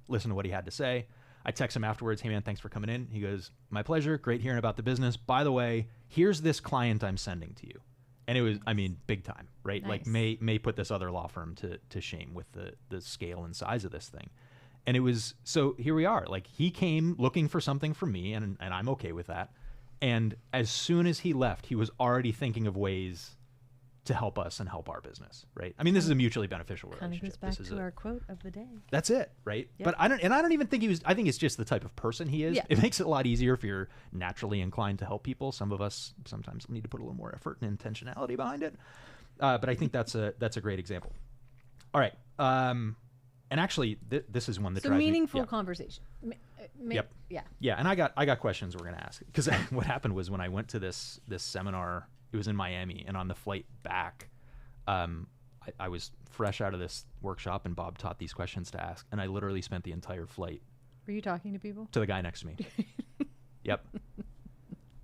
listen to what he had to say. I text him afterwards, hey man, thanks for coming in. He goes, my pleasure, great hearing about the business. By the way, here's this client I'm sending to you. And it was, big time, right? Nice. Like may put this other law firm to shame with the scale and size of this thing. And it was, so here we are. Like he came looking for something from me, and I'm okay with that. And as soon as he left, he was already thinking of ways to help us and help our business, right? This is a mutually beneficial relationship. Kind of goes back to our quote of the day. That's it, right? Yep. But I don't even think I think it's just the type of person he is. Yeah. It makes it a lot easier if you're naturally inclined to help people. Some of us sometimes need to put a little more effort and intentionality behind it. But I think that's a great example. All right. And actually, this is one that drives me. So meaningful conversation. Yep. Yeah. Yeah, and I got questions we're going to ask. Because what happened was when I went to this seminar, it was in Miami, and on the flight back, I was fresh out of this workshop, and Bob taught these questions to ask, and I literally spent the entire flight. Were you talking to people? To the guy next to me. Yep.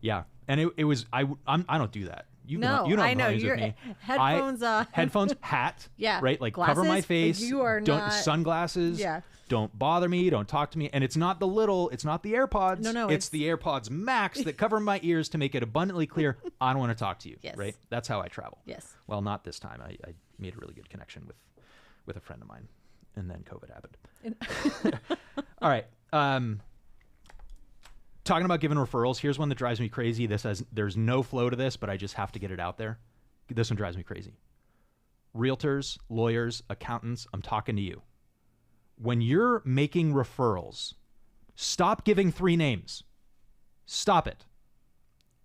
Yeah, and it was I don't do that. You don't know with me. Headphones on. Headphones, hat. Yeah. Right, like glasses, cover my face. You are not. Sunglasses. Yeah. Don't bother me. Don't talk to me. And it's not the AirPods. No. It's the AirPods Max that cover my ears to make it abundantly clear I don't want to talk to you. Yes. Right? That's how I travel. Yes. Well, not this time. I made a really good connection with a friend of mine, and then COVID happened. All right. Talking about giving referrals, here's one that drives me crazy. There's no flow to this, but I just have to get it out there. This one drives me crazy. Realtors, lawyers, accountants, I'm talking to you. When you're making referrals, stop giving 3 names. Stop it.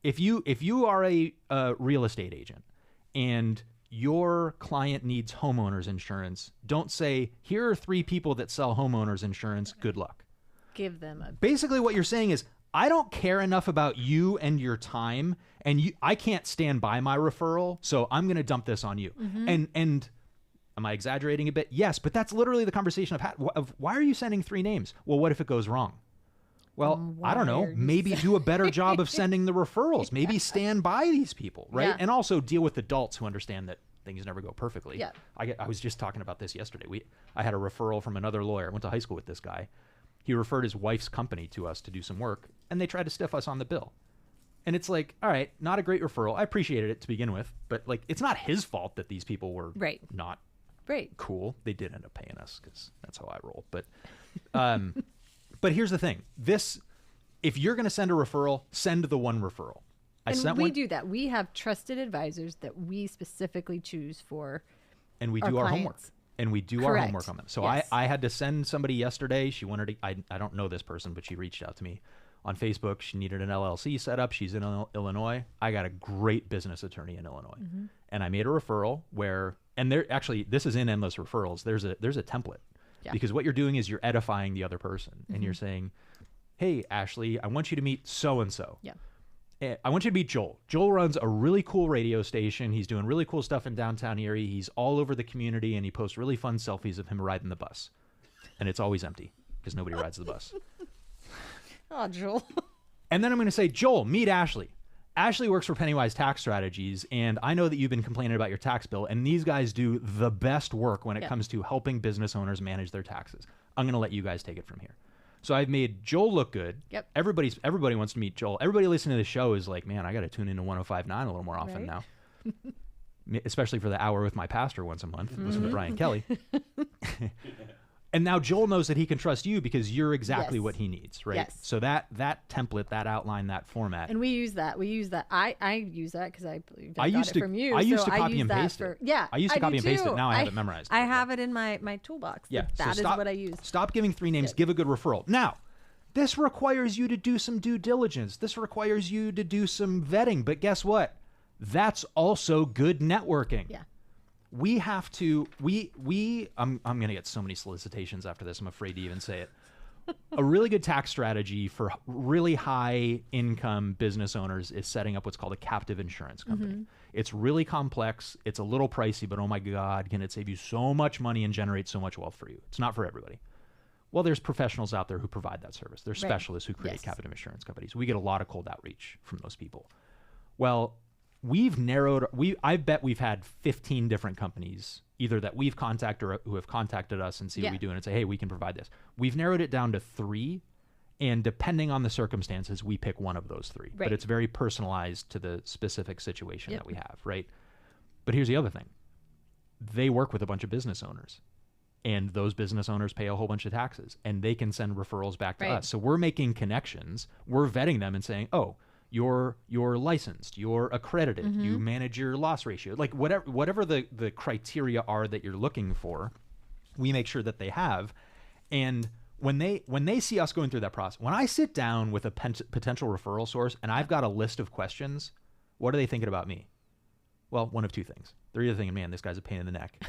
If you are a real estate agent and your client needs homeowners insurance, don't say, here are 3 people that sell homeowners insurance. Good luck. Give them Basically what you're saying is, I don't care enough about you and your time, and I can't stand by my referral, so I'm going to dump this on you. Mm-hmm. And am I exaggerating a bit? Yes, but that's literally the conversation I've had. Why are you sending 3 names? Well, what if it goes wrong? Well, I don't know. Maybe do a better job of sending the referrals. Maybe stand by these people, right? Yeah. And also deal with adults who understand that things never go perfectly. Yeah. I was just talking about this yesterday. I had a referral from another lawyer. I went to high school with this guy. He referred his wife's company to us to do some work, and they tried to stiff us on the bill. And it's like, all right, not a great referral. I appreciated it to begin with, but like, it's not his fault that these people were not cool. They did end up paying us because that's how I roll. But, but here's the thing: if you're going to send a referral, send the one referral. We do that. We have trusted advisors that we specifically choose for, and we do our homework. And we do our homework on them. So yes. I had to send somebody yesterday. She wanted to, I don't know this person, but she reached out to me on Facebook. She needed an LLC set up. She's in Illinois. I got a great business attorney in Illinois. Mm-hmm. And I made a referral and there actually, this is in Endless Referrals. There's a template because what you're doing is you're edifying the other person and you're saying, hey, Ashley, I want you to meet so-and-so. Yeah. I want you to meet Joel. Joel runs a really cool radio station. He's doing really cool stuff in downtown Erie. He's all over the community, and he posts really fun selfies of him riding the bus. And it's always empty because nobody rides the bus. Oh, Joel. And then I'm going to say, Joel, meet Ashley. Ashley works for Pennywise Tax Strategies, and I know that you've been complaining about your tax bill, and these guys do the best work when it comes to helping business owners manage their taxes. I'm going to let you guys take it from here. So I've made Joel look good. Yep. Everybody wants to meet Joel. Everybody listening to the show is like, man, I got to tune into 105.9 a little more often now. Especially for the hour with my pastor once a month. Listen to Brian Kelly. And now Joel knows that he can trust you because you're exactly what he needs, right? Yes. So that template, that outline, that format. And we use that. I use that because I believe I used got to, it from you. I used so to copy use and that paste it. Yeah. I used to copy and paste it. Now I have it I memorized. have it in my toolbox. Yeah. That is what I use. Stop giving 3 names. Give a good referral. Now, this requires you to do some due diligence. This requires you to do some vetting. But guess what? That's also good networking. Yeah. We have to, I'm going to get so many solicitations after this. I'm afraid to even say it. A really good tax strategy for really high income business owners is setting up what's called a captive insurance company. Mm-hmm. It's really complex. It's a little pricey, but oh my God, can it save you so much money and generate so much wealth for you? It's not for everybody. Well, there's professionals out there who provide that service. There's specialists who create captive insurance companies. We get a lot of cold outreach from those people. Well, I bet we've had 15 different companies, either that we've contacted or who have contacted us and see what we do and say, hey, we can provide this. We've narrowed it down to 3, and depending on the circumstances, we pick one of those 3. But it's very personalized to the specific situation that we have, right? But here's the other thing. They work with a bunch of business owners, and those business owners pay a whole bunch of taxes, and they can send referrals back to us. So we're making connections. We're vetting them and saying, oh, you're licensed, you're accredited, you manage your loss ratio, like whatever the criteria are that you're looking for, we make sure that they have. And when they see us going through that process, when I sit down with a potential referral source and I've got a list of questions, what are they thinking about me? Well, one of 2 things. They're either thinking, man, this guy's a pain in the neck.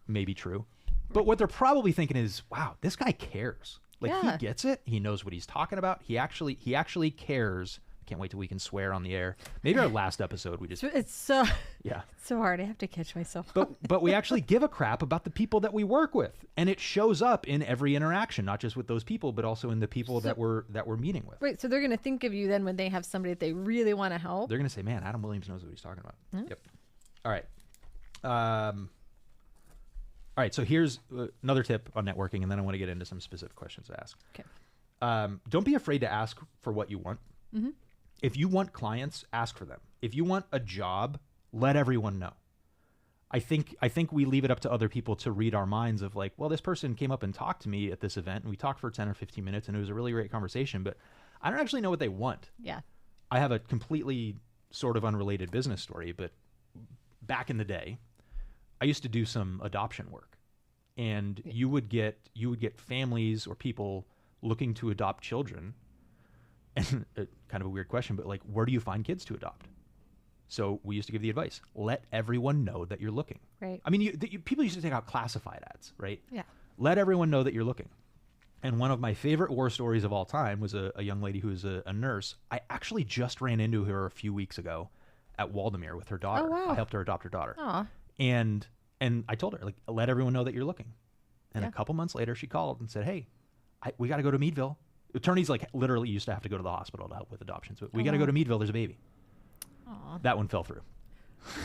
Maybe true. But what they're probably thinking is, wow, this guy cares. Like he gets it. He knows what he's talking about. He actually cares. Can't wait till we can swear on the air. Maybe our last episode we just it's so hard. I have to catch myself. But we actually give a crap about the people that we work with, and it shows up in every interaction, not just with those people, but also in the people that we're meeting with. Right. So they're going to think of you then when they have somebody that they really want to help. They're going to say, "Man, Adam Williams knows what he's talking about." Mm-hmm. Yep. All right. All right. So here's another tip on networking, and then I want to get into some specific questions to ask. Okay. Don't be afraid to ask for what you want. Mm-hmm. If you want clients, ask for them. If you want a job, let everyone know. I think we leave it up to other people to read our minds of like, well, this person came up and talked to me at this event and we talked for 10 or 15 minutes and it was a really great conversation, but I don't actually know what they want. Yeah. I have a completely sort of unrelated business story, but back in the day, I used to do some adoption work, and you would get families or people looking to adopt children. And kind of a weird question, but like, where do you find kids to adopt? So we used to give the advice: let everyone know that you're looking. Right. I mean, people used to take out classified ads, right? Yeah. Let everyone know that you're looking. And one of my favorite war stories of all time was a young lady who was a nurse. I actually just ran into her a few weeks ago at Waldemere with her daughter. Oh, wow. I helped her adopt her daughter. Aw. And I told her, like, let everyone know that you're looking. And a couple months later, she called and said, hey, we got to go to Meadville. Attorneys like literally used to have to go to the hospital to help with adoptions, but we got to go to Meadville. There's a baby. Aww. That one fell through.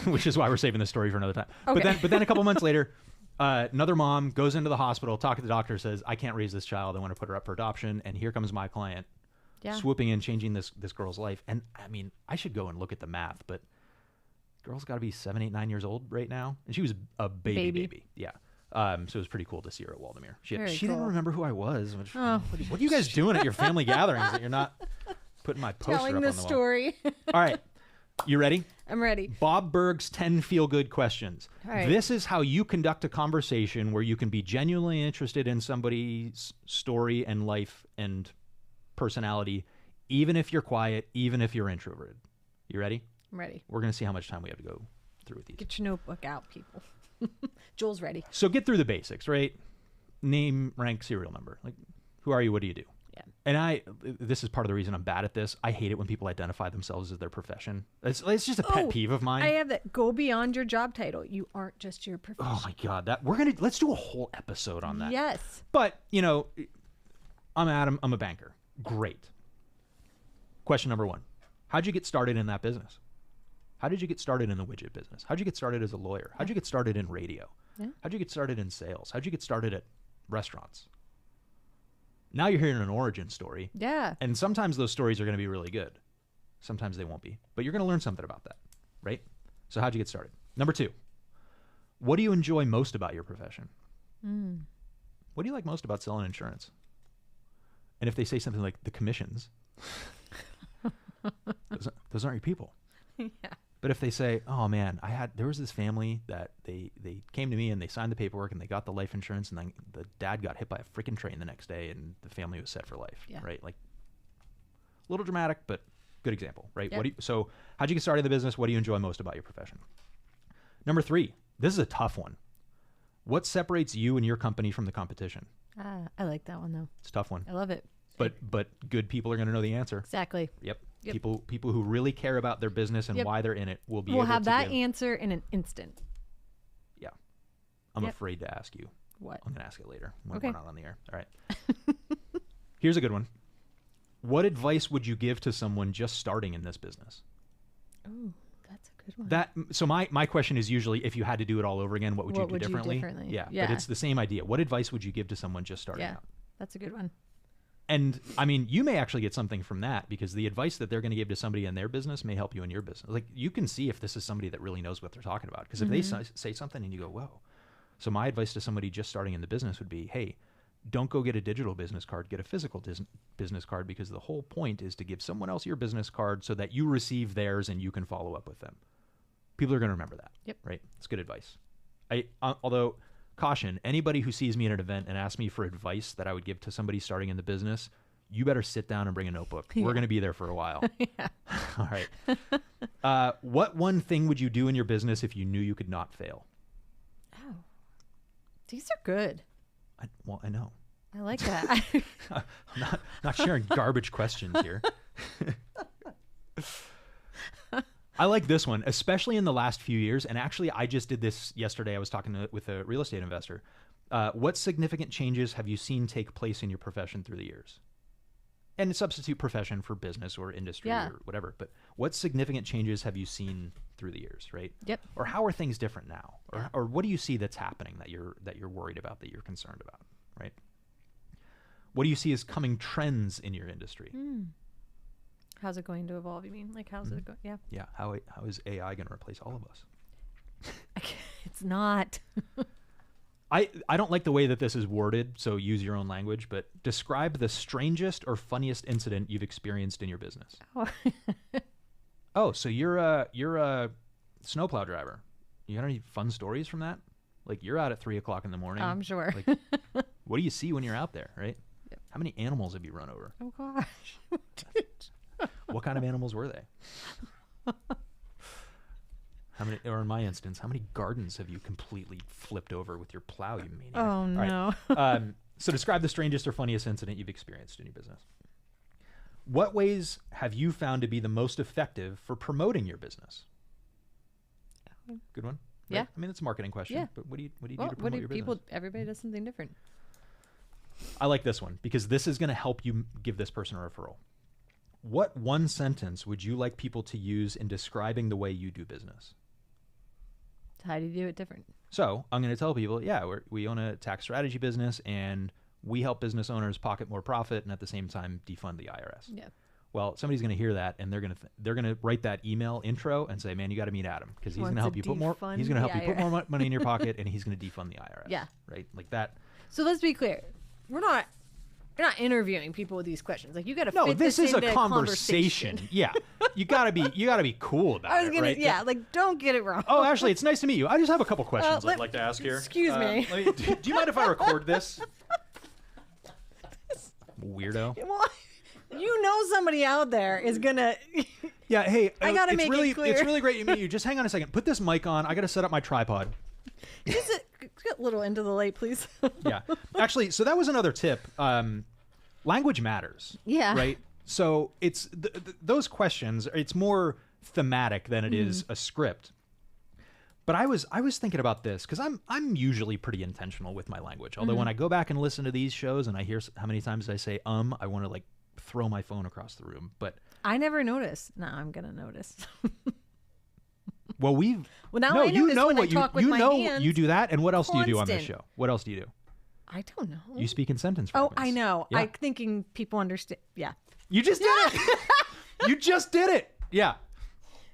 which is why we're saving this story for another time. Okay. But then a couple months later, another mom goes into the hospital, talks to the doctor, says, I can't raise this child. I want to put her up for adoption. And here comes my client swooping in, changing this girl's life. And I mean, I should go and look at the math, but girl's got to be 7, 8, 9 years old right now. And she was a baby. Yeah. So it was pretty cool to see her at Waldemere. She didn't remember who I was. Which, what are you guys doing at your family gatherings that you're not putting my poster Telling up the on the wall? story. All right. You ready? I'm ready. Bob Berg's 10 feel-good questions. All right. This is how you conduct a conversation where you can be genuinely interested in somebody's story and life and personality, even if you're quiet, even if you're introverted. You ready? I'm ready. We're going to see how much time we have to go through with these. Get your notebook out, people. Joel's ready. So get through the basics, right? Name, rank, serial number. Like, who are you? What do you do? Yeah. And this is part of the reason I'm bad at this. I hate it when people identify themselves as their profession. It's just a pet peeve of mine. I have that. Go beyond your job title. You aren't just your profession. Oh my God, let's do a whole episode on that. Yes. But, I'm Adam, I'm a banker. Great. Question number 1. How'd you get started in that business? How did you get started in the widget business? How'd you get started as a lawyer? How'd you get started in radio? Yeah. How'd you get started in sales? How'd you get started at restaurants? Now you're hearing an origin story. Yeah. And sometimes those stories are going to be really good. Sometimes they won't be. But you're going to learn something about that, right? So how'd you get started? Number 2, what do you enjoy most about your profession? What do you like most about selling insurance? And if they say something like the commissions, those aren't your people. Yeah. But if they say, oh man, there was this family that they came to me and they signed the paperwork and they got the life insurance and then the dad got hit by a freaking train the next day and the family was set for life, right? Like a little dramatic, but good example, right? Yep. So how'd you get started in the business? What do you enjoy most about your profession? Number 3, this is a tough one. What separates you and your company from the competition? I like that one though. It's a tough one. I love it. But good people are going to know the answer. Exactly. Yep. People who really care about their business and why they're in it will be We'll able to have that give. answer in an instant. Yeah. I'm afraid to ask you. What? I'm going to ask it later when Okay. we're not on the air. All right. Here's a good one. What advice would you give to someone just starting in this business? Oh, that's a good one. So my question is usually, if you had to do it all over again, what would you do differently? Yeah. But it's the same idea. What advice would you give to someone just starting out? That's a good one. And I mean, you may actually get something from that because the advice that they're going to give to somebody in their business may help you in your business. Like you can see if this is somebody that really knows what they're talking about. Because if they say something and you go, whoa. So my advice to somebody just starting in the business would be, hey, don't go get a digital business card, get a physical business card, because the whole point is to give someone else your business card so that you receive theirs and you can follow up with them. People are going to remember that. Yep. Right? It's good advice. Although, caution, anybody who sees me at an event and asks me for advice that I would give to somebody starting in the business, you better sit down and bring a notebook. We're going to be there for a while. All right. What one thing would you do in your business if you knew you could not fail? Oh, these are good. I know. I like that. I'm not sharing garbage questions here. I like this one, especially in the last few years. And actually, I just did this yesterday. I was talking with a real estate investor. What significant changes have you seen take place in your profession through the years? And substitute profession for business or industry or whatever. But what significant changes have you seen through the years, right? Yep. Or how are things different now? Or what do you see that's happening that you're worried about, that you're concerned about, right? What do you see as coming trends in your industry? How's it going to evolve, you mean? Like, how's it going? Yeah. Yeah. How is AI going to replace all of us? It's not. I don't like the way that this is worded, so use your own language, but describe the strangest or funniest incident you've experienced in your business. Oh, so you're a snowplow driver. You got any fun stories from that? Like you're out at 3 o'clock in the morning. I'm sure. Like, what do you see when you're out there, right? Yep. How many animals have you run over? Oh gosh. What kind of animals were they? How many, or in my instance, how many gardens have you completely flipped over with your plow, you maniac? Oh, no. Right. So describe the strangest or funniest incident you've experienced in your business. What ways have you found to be the most effective for promoting your business? Good one. Right? Yeah. I mean, it's a marketing question, Yeah. but what do you do to promote your people? business? Everybody does something different. I like this one because this is going to help you give this person a referral. What one sentence would you like people to use in describing the way you do business? How do you do it different? So I'm going to tell people, yeah, we own a tax strategy business and we help business owners pocket more profit and at the same time defund the IRS. Yeah. Well, somebody's going to hear that and they're going to write that email intro and say, man, you got to meet Adam because he's going to help you put more. He's going to help you put more money in your pocket and he's going to defund the IRS. Yeah. Right. Like that. So let's be clear. We're not interviewing people with these questions. Like you got to No, fit this is into a conversation. Yeah. You got to be cool about I was gonna, it, right? yeah, like don't get it wrong. Oh, Ashley, it's nice to meet you. I just have a couple questions I'd like to ask here. Excuse me. Do you mind if I record this? Weirdo. Well, you know somebody out there is gonna. Yeah. Hey, I gotta make it clear. It's really great to meet you. Just hang on a second. Put this mic on. I got to set up my tripod. Get a little into the light, please. Yeah. Actually, so that was another tip. Language matters. Yeah. Right. So it's those questions. It's more thematic than it is a script. But I was thinking about this because I'm usually pretty intentional with my language. Although when I go back and listen to these shows and I hear how many times I say I want to like throw my phone across the room. But I never notice. Now I'm gonna notice. Well, now no, I you notice know when what I talk with you my know hands. you do that, and what else do you do on this Constant. show? What else do you do? I don't know. You speak in sentence Oh, fragments. I know. Yeah. I'm thinking people understand. Yeah. You just did it. You just did it. Yeah.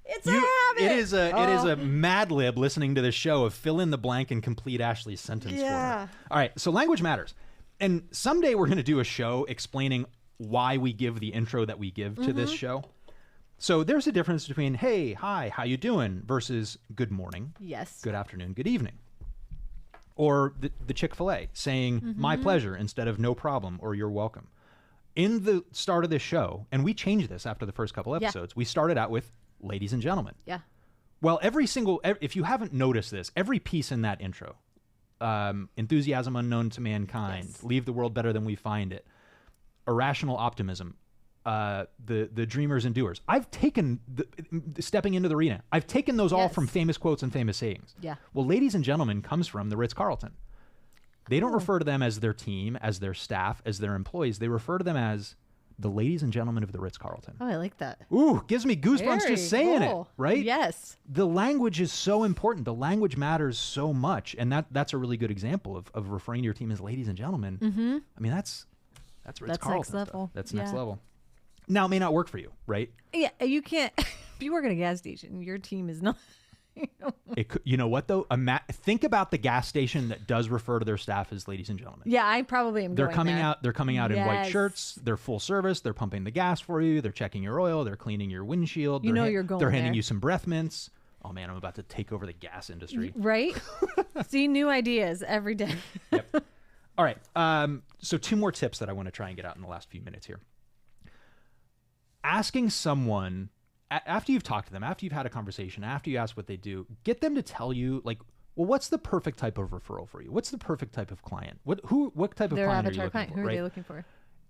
It's a habit. It is a Mad Lib listening to the show of fill in the blank and complete Ashley's sentence for Yeah. her. All right, so language matters. And someday we're going to do a show explaining why we give the intro that we give to this show. So there's a difference between, hey, hi, how you doing, versus good morning, Yes. good afternoon, good evening. Or the Chick-fil-A saying my pleasure instead of no problem or you're welcome. In the start of this show, and we changed this after the first couple episodes, we started out with ladies and gentlemen. Yeah. Well, if you haven't noticed this, every piece in that intro, enthusiasm unknown to mankind, Yes. leave the world better than we find it, irrational optimism, the dreamers and doers. I've taken stepping into the arena. I've taken those all Yes. from famous quotes and famous sayings. Yeah. Well, ladies and gentlemen comes from the Ritz-Carlton. They don't refer to them as their team, as their staff, as their employees. They refer to them as the ladies and gentlemen of the Ritz-Carlton. Oh, I like that. Ooh, gives me goosebumps Very just saying cool. it, right? Yes. The language is so important. The language matters so much. And that's a really good example of referring to your team as ladies and gentlemen. Mm-hmm. I mean, that's Ritz-Carlton next level. stuff. That's next Yeah. level. Now, it may not work for you, right? Yeah, you can't. If you work at a gas station, your team is not. It could, you know what, though? Think about the gas station that does refer to their staff as ladies and gentlemen. Yeah, I probably am. They're going coming there. out. They're coming out in white Yes. shirts. They're full service. They're pumping the gas for you. They're checking your oil. They're cleaning your windshield. You They're know you're going They're handing there. you some breath mints. Oh man, I'm about to take over the gas industry. Right? See new ideas every day. Yep. All right. So 2 more tips that I want to try and get out in the last few minutes here. Asking someone after you've talked to them, after you've had a conversation, after you ask what they do, get them to tell you, like, well, what's the perfect type of referral for you? What's the perfect type of client? What type of Their client are you avatar looking client. for? Who are right? they looking for?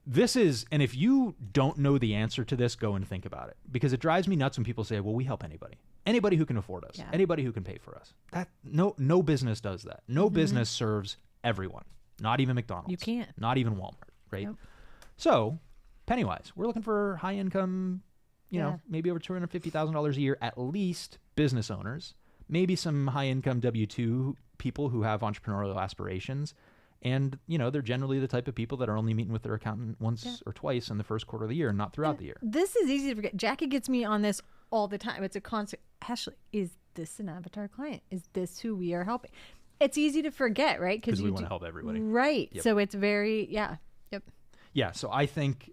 This is, and if you don't know the answer to this, go and think about it, because it drives me nuts when people say, well, we help anybody who can afford us, Yeah. anybody who can pay for us. That no business does that. No business serves everyone, not even McDonald's. You can't. Not even Walmart, right? Nope. So Pennywise, we're looking for high income, you Yeah. know, maybe over $250,000 a year, at least business owners, maybe some high income W-2 people who have entrepreneurial aspirations. And, you know, they're generally the type of people that are only meeting with their accountant once or twice in the first quarter of the year, not throughout the year. This is easy to forget. Jackie gets me on this all the time. It's a constant. Ashley, is this an avatar client? Is this who we are helping? It's easy to forget, right? Because we want to help everybody. Right. Yep. So it's very, Yep. Yeah, so I think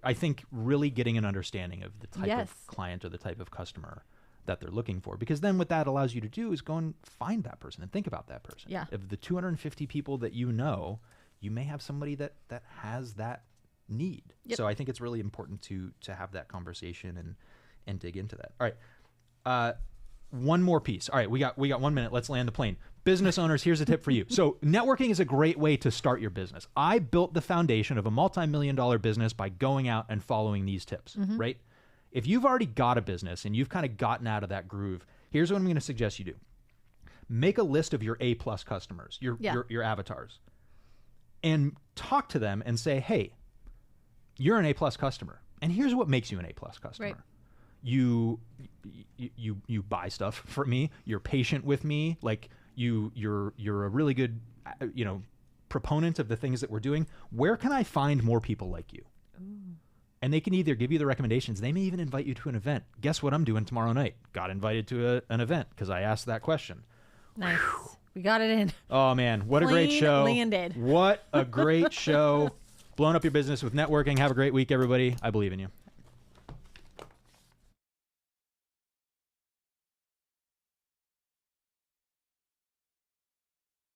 really getting an understanding of the type Yes. of client or the type of customer that they're looking for, because then what that allows you to do is go and find that person and think about that person. Yeah. Of the 250 people that you know, you may have somebody that has that need. Yep. So I think it's really important to have that conversation and dig into that. All right. One more piece. All right, we got 1 minute. Let's land the plane. Business owners, here's a tip for you. So networking is a great way to start your business. I built the foundation of a multi-million-dollar business by going out and following these tips, right? If you've already got a business and you've kind of gotten out of that groove, here's what I'm going to suggest you do. Make a list of your A+ customers, your avatars, and talk to them and say, hey, you're an A+ customer, and here's what makes you an A+ customer. Right. You buy stuff from me. You're patient with me. Like, you're a really good, proponent of the things that we're doing. Where can I find more people like you? Ooh. And they can either give you the recommendations. They may even invite you to an event. Guess what I'm doing tomorrow night? Got invited to an event because I asked that question. Nice. Whew. We got it in. Oh, man. What a great show. Landed. What a great show. Blowing up your business with networking. Have a great week, everybody. I believe in you.